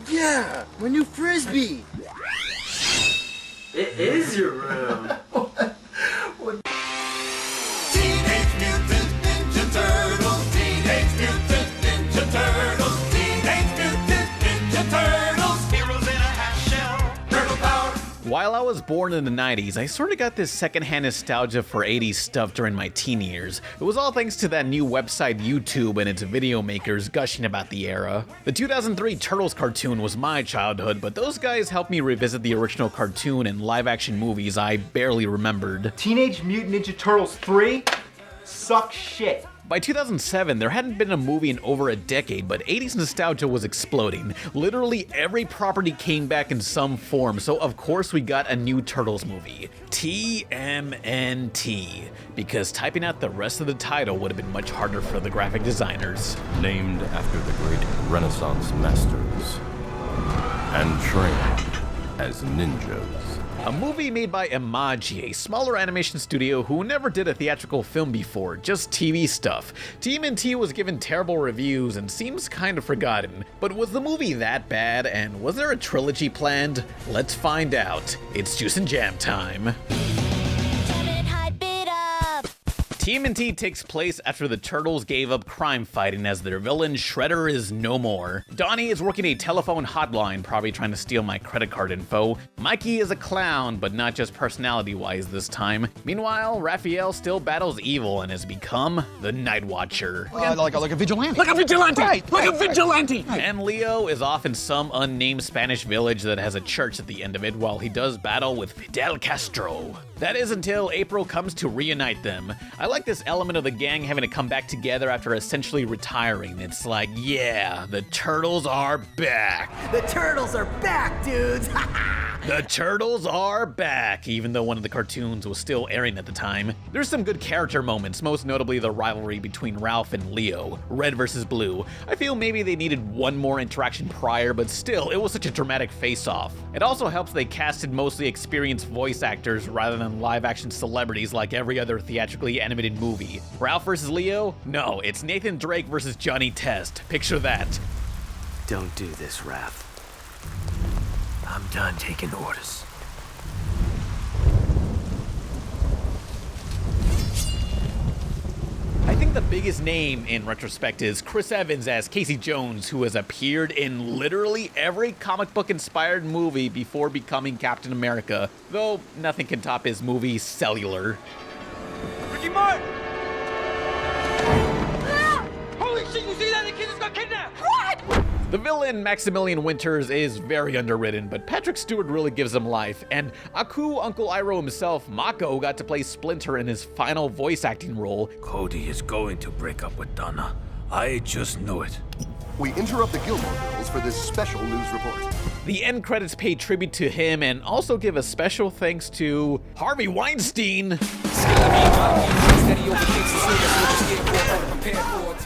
Yeah, my new frisbee. It is your room. Teenage Mutant Ninja Turtles. Teenage Mutant Ninja Turtles. Teenage Mutant Ninja Turtles. Heroes in a half shell. Turtle power. While I was born in the 90s, I sort of got this secondhand nostalgia for 80s stuff during my teen years. It was all thanks to that new website YouTube and its video makers gushing about the era. The 2003 Turtles cartoon was my childhood, but those guys helped me revisit the original cartoon and live-action movies I barely remembered. Teenage Mutant Ninja Turtles 3 sucks shit. By 2007, there hadn't been a movie in over a decade, but 80s nostalgia was exploding. Literally every property came back in some form, so of course we got a new Turtles movie. TMNT. Because typing out the rest of the title would have been much harder for the graphic designers. Named after the great Renaissance masters and trained as ninjas. A movie made by Mucha, a smaller animation studio who never did a theatrical film before, just TV stuff. TMNT was given terrible reviews and seems kind of forgotten. But was the movie that bad, and was there a trilogy planned? Let's find out. It's Juice and Jam time. TMNT takes place after the Turtles gave up crime fighting as their villain Shredder is no more. Donnie is working a telephone hotline, probably trying to steal my credit card info. Mikey is a clown, but not just personality-wise this time. Meanwhile, Raphael still battles evil and has become the Night Watcher. Like a vigilante. Like a vigilante! Right, like right, a vigilante! And Leo is off in some unnamed Spanish village that has a church at the end of it while he does battle with Fidel Castro. That is until April comes to reunite them. I like this element of the gang having to come back together after essentially retiring. It's like, yeah, the Turtles are back. The turtles are back, dudes. The Turtles are back, even though one of the cartoons was still airing at the time. There's some good character moments, most notably the rivalry between Ralph and Leo, Red versus Blue. I feel maybe they needed one more interaction prior, but still, it was such a dramatic face-off. It also helps they casted mostly experienced voice actors rather than live-action celebrities like every other theatrically animated movie. Ralph versus Leo? No, it's Nathan Drake versus Johnny Test. Picture that. Don't do this, Raph. I'm done taking orders. I think the biggest name in Retrospective is Chris Evans as Casey Jones, who has appeared in literally every comic book inspired movie before becoming Captain America, though nothing can top his movie Cellular. Ricky Martin! Holy shit, you see that? The kid just got kidnapped! What? The villain, Maximilian Winters, is very underwritten, but Patrick Stewart really gives him life, and Aku Uncle Iroh himself, Mako, got to play Splinter in his final voice acting role. Cody is going to break up with Donna. I just know it. We interrupt the Gilmore Girls for this special news report. The end credits pay tribute to him and also give a special thanks to Harvey Weinstein.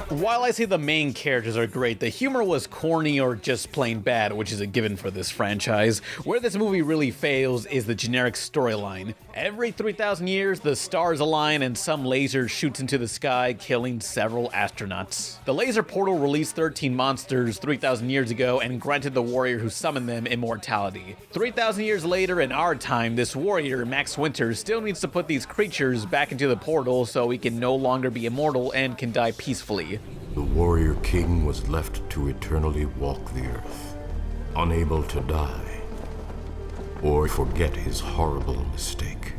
While I say the main characters are great, the humor was corny or just plain bad, which is a given for this franchise. Where this movie really fails is the generic storyline. Every 3,000 years, the stars align and some laser shoots into the sky, killing several astronauts. The laser portal released 13 monsters 3,000 years ago and granted the warrior who summoned them immortality. 3,000 years later in our time, this warrior, Max Winters, still needs to put these creatures back into the portal so he can no longer be immortal and can die peacefully. The warrior king was left to eternally walk the earth, unable to die or forget his horrible mistake.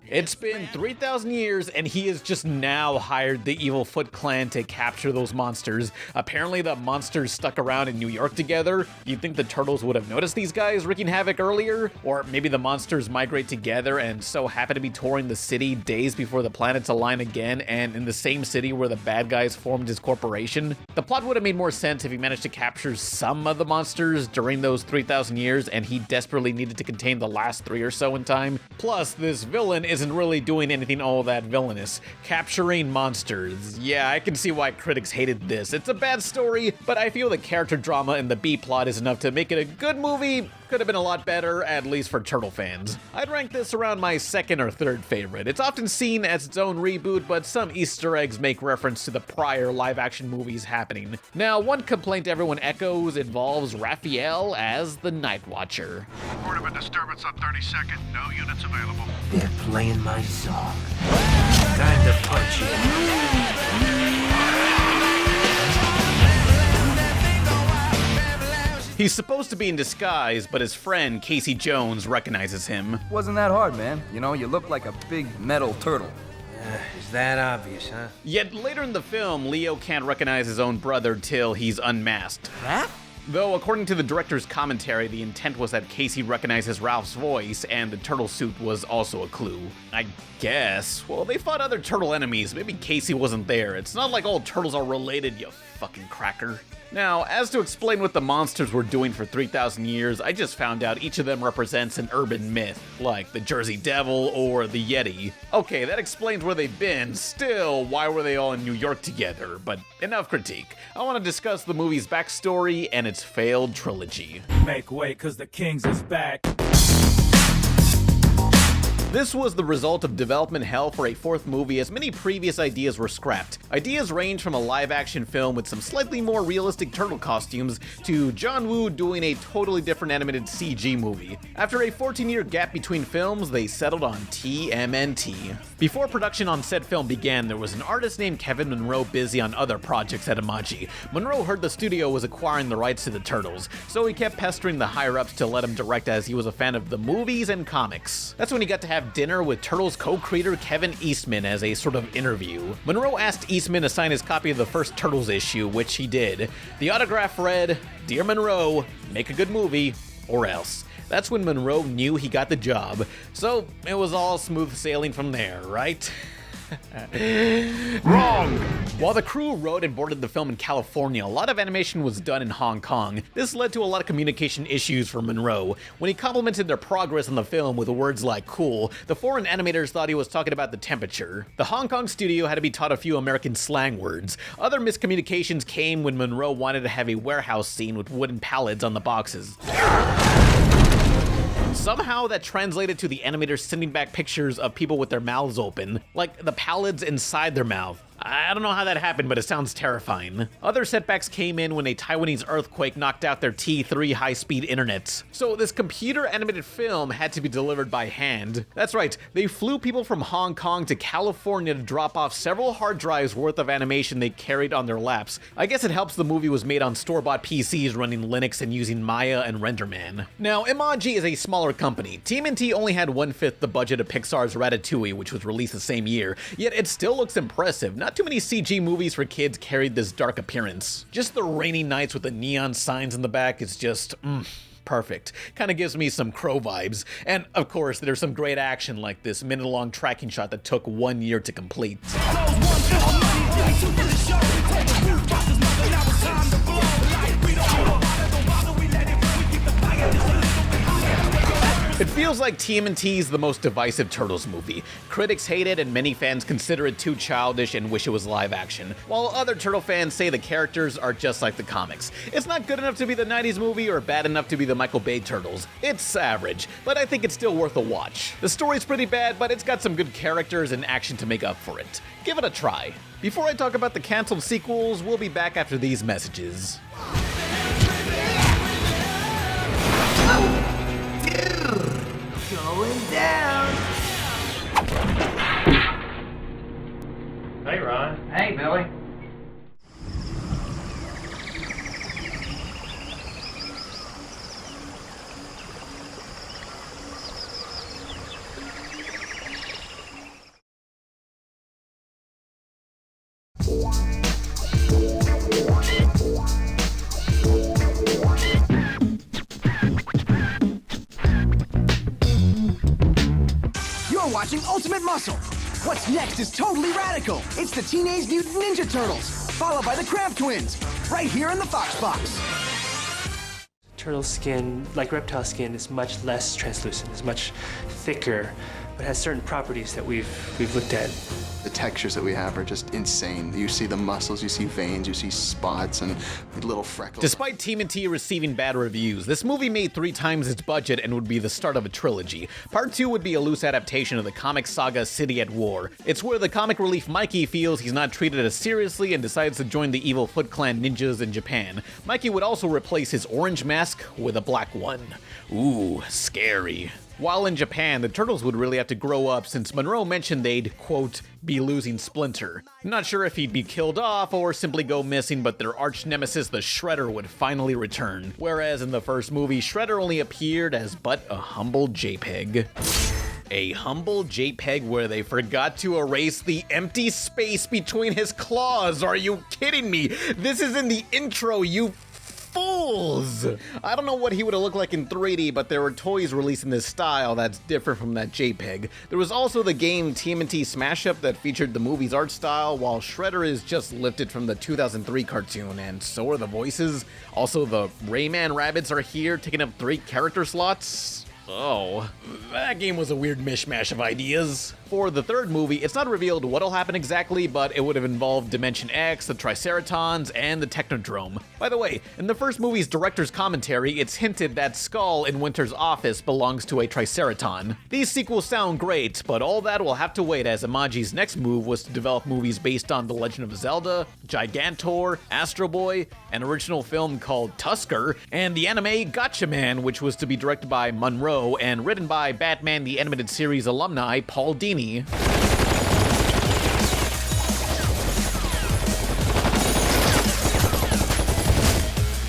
It's been 3,000 years and he has just now hired the Evil Foot Clan to capture those monsters. Apparently the monsters stuck around in New York together. You'd think the Turtles would have noticed these guys wreaking havoc earlier? Or maybe the monsters migrate together and so happen to be touring the city days before the planets align again and in the same city where the bad guys formed his corporation. The plot would have made more sense if he managed to capture some of the monsters during those 3,000 years and he desperately needed to contain the last 3 or so in time. Plus, this villain is isn't really doing anything all that villainous. Capturing monsters. Yeah, I can see why critics hated this. It's a bad story, but I feel the character drama and the B-plot is enough to make it a good movie. Could have been a lot better, at least for Turtle fans. I'd rank this around my second or third favorite. It's often seen as its own reboot, but some Easter eggs make reference to the prior live-action movies happening. Now, one complaint everyone echoes involves Raphael as the Night Watcher. Report of a disturbance on 32nd. No units available. They're playing my song. Time to punch it. He's supposed to be in disguise, but his friend, Casey Jones, recognizes him. Wasn't that hard, man. You know, you look like a big metal turtle. Is that obvious, huh? Yet later in the film, Leo can't recognize his own brother till he's unmasked. Rap? Though, according to the director's commentary, the intent was that Casey recognizes Ralph's voice, and the turtle suit was also a clue. I guess. Well, they fought other turtle enemies. Maybe Casey wasn't there. It's not like all turtles are related, you fucking cracker. Now, as to explain what the monsters were doing for 3,000 years, I just found out each of them represents an urban myth, like the Jersey Devil or the Yeti. Okay, that explains where they've been. Still, why were they all in New York together? But enough critique. I want to discuss the movie's backstory and its failed trilogy. Make way, cause the Kings is back. This was the result of development hell for a fourth movie, as many previous ideas were scrapped. Ideas range from a live-action film with some slightly more realistic turtle costumes to John Woo doing a totally different animated CG movie. After a 14-year gap between films, they settled on TMNT. Before production on said film began, there was an artist named Kevin Monroe busy on other projects at Imaji. Monroe heard the studio was acquiring the rights to the Turtles, so he kept pestering the higher-ups to let him direct, as he was a fan of the movies and comics. That's when he got to have dinner with Turtles co-creator Kevin Eastman as a sort of interview. Monroe asked Eastman to sign his copy of the first Turtles issue, which he did. The autograph read, "Dear Monroe, make a good movie, or else." That's when Monroe knew he got the job. So it was all smooth sailing from there, right? Wrong! While the crew wrote and boarded the film in California, a lot of animation was done in Hong Kong. This led to a lot of communication issues for Monroe. When he complimented their progress on the film with words like cool, the foreign animators thought he was talking about the temperature. The Hong Kong studio had to be taught a few American slang words. Other miscommunications came when Monroe wanted to have a warehouse scene with wooden pallets on the boxes. Somehow that translated to the animators sending back pictures of people with their mouths open, like the pallets inside their mouth. I don't know how that happened, but it sounds terrifying. Other setbacks came in when a Taiwanese earthquake knocked out their T3 high-speed internets. So this computer-animated film had to be delivered by hand. That's right, they flew people from Hong Kong to California to drop off several hard drives worth of animation they carried on their laps. I guess it helps the movie was made on store-bought PCs running Linux and using Maya and RenderMan. Now, Imaji is a smaller company. TMNT only had 1/5 the budget of Pixar's Ratatouille, which was released the same year, yet it still looks impressive. Not too many CG movies for kids carried this dark appearance. Just the rainy nights with the neon signs in the back is just, perfect. Kinda gives me some Crow vibes. And of course, there's some great action like this minute-long tracking shot that took 1 year to complete. It feels like TMNT's the most divisive Turtles movie. Critics hate it and many fans consider it too childish and wish it was live action, while other Turtle fans say the characters are just like the comics. It's not good enough to be the 90s movie or bad enough to be the Michael Bay Turtles. It's average, but I think it's still worth a watch. The story's pretty bad, but it's got some good characters and action to make up for it. Give it a try. Before I talk about the canceled sequels, we'll be back after these messages. Going down. Hey, Ron. Hey, Billy. Watching Ultimate Muscle. What's next is totally radical. It's the Teenage Mutant Ninja Turtles, followed by the Cramp Twins, right here in the Fox Box. Turtle skin, like reptile skin, is much less translucent, is much thicker, but it has certain properties that we've looked at. The textures that we have are just insane. You see the muscles, you see veins, you see spots and little freckles. Despite TMNT receiving bad reviews, this movie made 3 times its budget and would be the start of a trilogy. Part 2 would be a loose adaptation of the comic saga City at War. It's where the comic relief Mikey feels he's not treated as seriously and decides to join the evil Foot Clan ninjas in Japan. Mikey would also replace his orange mask with a black one. Ooh, scary. While in Japan, the Turtles would really have to grow up since Monroe mentioned they'd, quote, be losing Splinter. Not sure if he'd be killed off or simply go missing, but their arch nemesis, the Shredder, would finally return. Whereas in the first movie, Shredder only appeared as but a humble JPEG. A humble JPEG where they forgot to erase the empty space between his claws. Are you kidding me? This is in the intro, you fools! I don't know what he would have looked like in 3D, but there were toys released in this style that's different from that JPEG. There was also the game TMNT Smash Up that featured the movie's art style, while Shredder is just lifted from the 2003 cartoon, and so are the voices. Also, the Rayman rabbits are here, taking up 3 character slots. Oh, that game was a weird mishmash of ideas. For the third movie, it's not revealed what'll happen exactly, but it would have involved Dimension X, the Triceratons, and the Technodrome. By the way, in the first movie's director's commentary, it's hinted that Skull in Winter's office belongs to a Triceraton. These sequels sound great, but all that will have to wait as Imagi's next move was to develop movies based on The Legend of Zelda, Gigantor, Astro Boy, an original film called Tusker, and the anime Gatchaman, which was to be directed by Monroe and written by Batman the Animated Series alumni Paul Dini.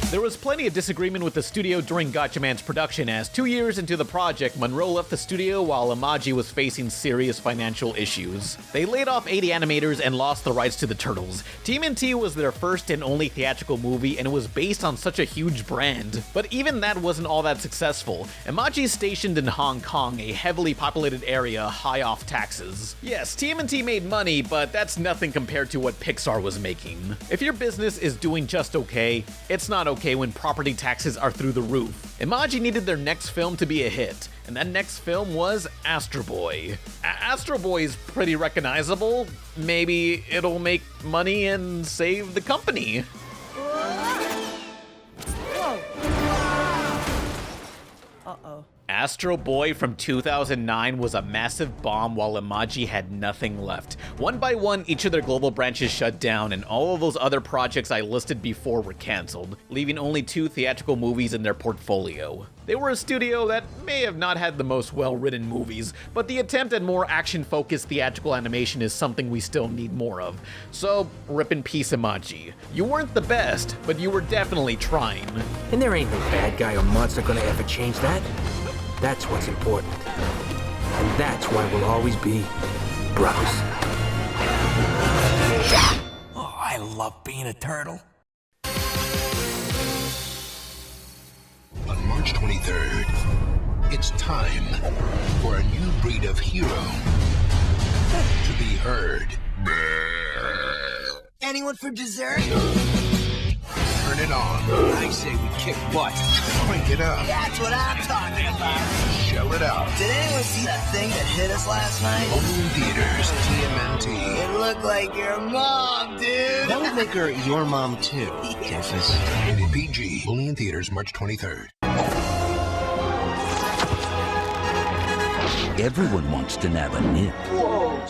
There was plenty of disagreement with the studio during Gatchaman's production, as 2 years into the project, Monroe left the studio while Imagi was facing serious financial issues. They laid off 80 animators and lost the rights to the Turtles. TMNT was their first and only theatrical movie, and it was based on such a huge brand. But even that wasn't all that successful. Imagi is stationed in Hong Kong, a heavily populated area high off taxes. Yes, TMNT made money, but that's nothing compared to what Pixar was making. If your business is doing just okay, it's not okay when property taxes are through the roof. Imagi needed their next film to be a hit, and that next film was Astro Boy. Astro Boy is pretty recognizable. Maybe it'll make money and save the company. Uh-oh. Astro Boy from 2009 was a massive bomb while Imagi had nothing left. One by one, each of their global branches shut down, and all of those other projects I listed before were cancelled, leaving only 2 theatrical movies in their portfolio. They were a studio that may have not had the most well-written movies, but the attempt at more action-focused theatrical animation is something we still need more of. So, rip in peace, Imagi. You weren't the best, but you were definitely trying. And there ain't no bad guy or monster gonna ever change that. That's what's important. And that's why we'll always be brothers. Oh, I love being a turtle. On March 23rd, it's time for a new breed of hero to be heard. Anyone for dessert? Turn it on. I say we kick butt. Crank it up. That's what I'm talking about. Shell it out. Did anyone see that thing that hit us last night? Only in theaters, TMNT. It looked like your mom, dude. That would make her your mom, too, Doofus. Rated PG. Only in theaters, March 23rd. Everyone wants to nab a nip.